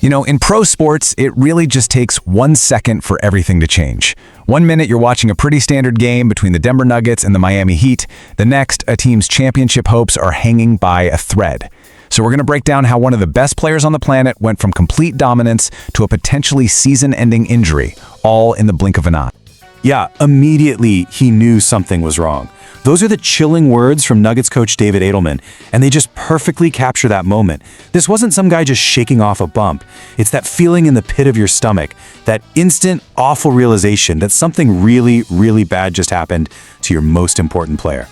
You know, in pro sports, it really just takes 1 second for everything to change. 1 minute, you're watching a pretty standard game between the Denver Nuggets and the Miami Heat. The next, a team's championship hopes are hanging by a thread. So we're going to break down how one of the best players on the planet went from complete dominance to a potentially season-ending injury, all in the blink of an eye. Yeah, immediately he knew something was wrong. Those are the chilling words from Nuggets coach David Adelman, and they just perfectly capture that moment. This wasn't some guy just shaking off a bump. It's that feeling in the pit of your stomach, that instant, awful realization that something really, really bad just happened to your most important player.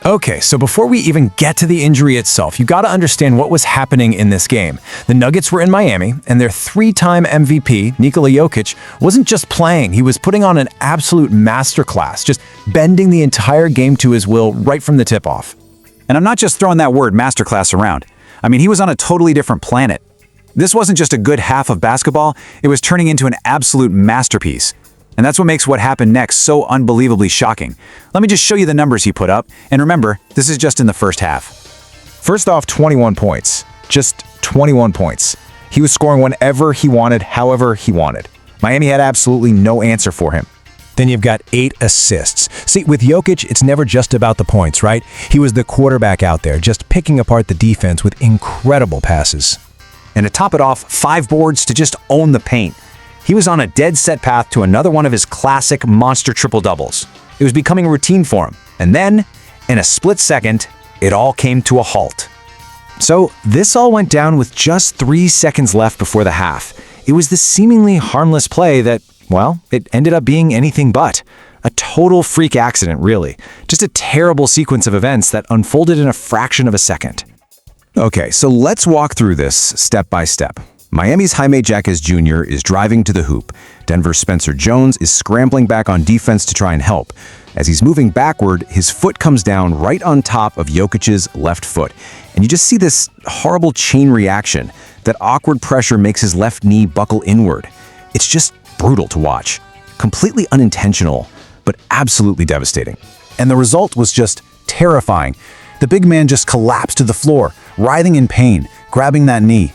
Okay, so before we even get to the injury itself, you got to understand what was happening in this game. The Nuggets were in Miami, and their 3-time MVP, Nikola Jokic, wasn't just playing. He was putting on an absolute masterclass, just bending the entire game to his will right from the tip-off. And I'm not just throwing that word masterclass around. I mean, he was on a totally different planet. This wasn't just a good half of basketball, it was turning into an absolute masterpiece. And that's what makes what happened next so unbelievably shocking. Let me just show you the numbers he put up. And remember, this is just in the first half. First off, 21 points. Just 21 points. He was scoring whenever he wanted, however he wanted. Miami had absolutely no answer for him. Then you've got 8 assists. See, with Jokic, it's never just about the points, right? He was the quarterback out there, just picking apart the defense with incredible passes. And to top it off, 5 boards to just own the paint. He was on a dead set path to another one of his classic monster triple-doubles. It was becoming routine for him. And then, in a split second, it all came to a halt. So, this all went down with just 3 seconds left before the half. It was this seemingly harmless play that, well, it ended up being anything but. A total freak accident, really. Just a terrible sequence of events that unfolded in a fraction of a second. Okay, so let's walk through this step by step. Miami's Jaime Jaquez Jr. is driving to the hoop. Denver's Spencer Jones is scrambling back on defense to try and help. As he's moving backward, his foot comes down right on top of Jokic's left foot. And you just see this horrible chain reaction. That awkward pressure makes his left knee buckle inward. It's just brutal to watch. Completely unintentional, but absolutely devastating. And the result was just terrifying. The big man just collapsed to the floor, writhing in pain, grabbing that knee.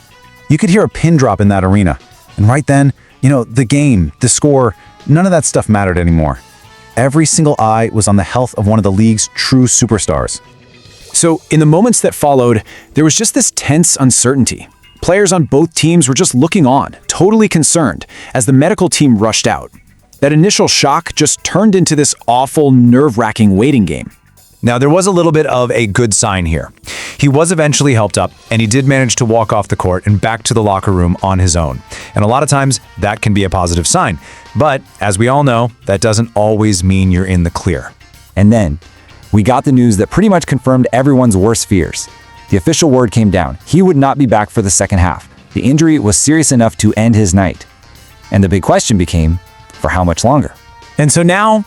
You could hear a pin drop in that arena. And right then, the game, the score, none of that stuff mattered anymore. Every single eye was on the health of one of the league's true superstars. So, in the moments that followed, there was just this tense uncertainty. Players on both teams were just looking on, totally concerned, as the medical team rushed out. That initial shock just turned into this awful, nerve-wracking waiting game. Now, there was a little bit of a good sign here. He was eventually helped up, and he did manage to walk off the court and back to the locker room on his own. And a lot of times, that can be a positive sign. But, as we all know, that doesn't always mean you're in the clear. And then, we got the news that pretty much confirmed everyone's worst fears. The official word came down. He would not be back for the second half. The injury was serious enough to end his night. And the big question became, for how much longer? And so now,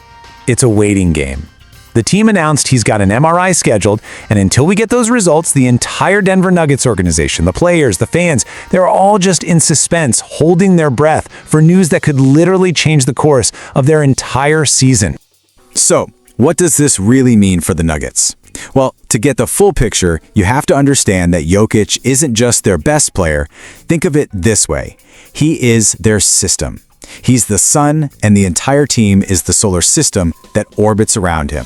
it's a waiting game. The team announced he's got an MRI scheduled, and until we get those results, the entire Denver Nuggets organization, the players, the fans, they're all just in suspense, holding their breath for news that could literally change the course of their entire season. So, what does this really mean for the Nuggets? Well, to get the full picture, you have to understand that Jokic isn't just their best player. Think of it this way. He is their system. He's the sun, and the entire team is the solar system that orbits around him.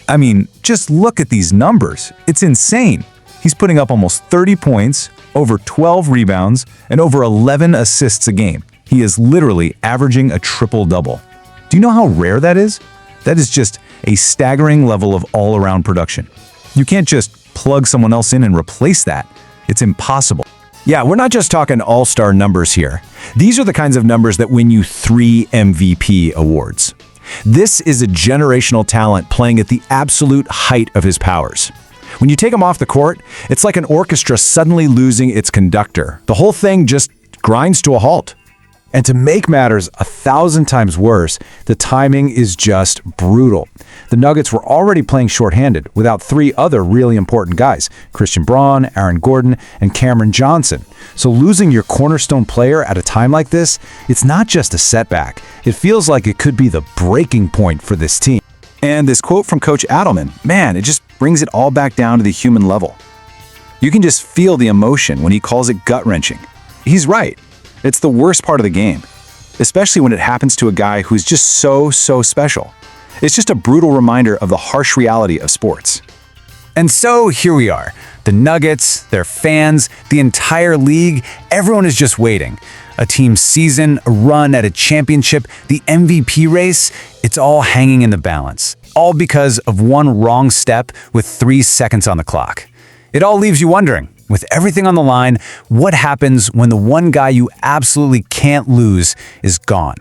I mean, just look at these numbers. It's insane. He's putting up almost 30 points, over 12 rebounds, and over 11 assists a game. He is literally averaging a triple-double. Do you know how rare that is? That is just a staggering level of all-around production. You can't just plug someone else in and replace that. It's impossible. Yeah, we're not just talking all-star numbers here. These are the kinds of numbers that win you 3 MVP awards. This is a generational talent playing at the absolute height of his powers. When you take him off the court, it's like an orchestra suddenly losing its conductor. The whole thing just grinds to a halt. And to make matters 1,000 times worse, the timing is just brutal. The Nuggets were already playing shorthanded without 3 other really important guys, Christian Braun, Aaron Gordon, and Cameron Johnson. So losing your cornerstone player at a time like this, it's not just a setback. It feels like it could be the breaking point for this team. And this quote from Coach Adelman, man, it just brings it all back down to the human level. You can just feel the emotion when he calls it gut-wrenching. He's right. It's the worst part of the game, especially when it happens to a guy who's just so special. It's just a brutal reminder of the harsh reality of sports. And so here we are. The Nuggets, their fans, the entire league, everyone is just waiting. A team season, a run at a championship, the MVP race, it's all hanging in the balance. All because of one wrong step with 3 seconds on the clock. It all leaves you wondering, with everything on the line, what happens when the one guy you absolutely can't lose is gone?